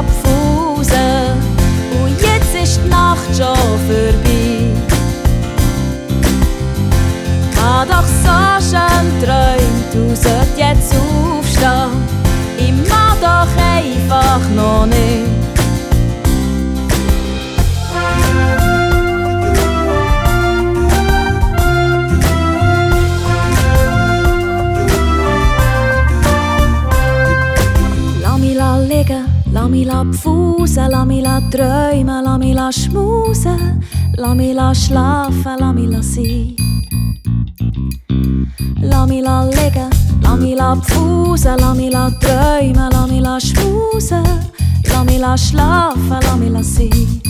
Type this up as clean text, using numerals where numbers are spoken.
Pfuse und jetzt ist die Nacht schon vorbei. Hab doch so schön träumt, du sollst jetzt aufstehen. Ich mag doch einfach noch nicht. Lass mich pfusen, lass mich träumen, lass mich schmusen, lass mich schlafen, lass mich sein. Lass mich liegen, lass mich pfusen, lass mich träumen, lass mich schmusen, lass mich schlafen, lass mich sein.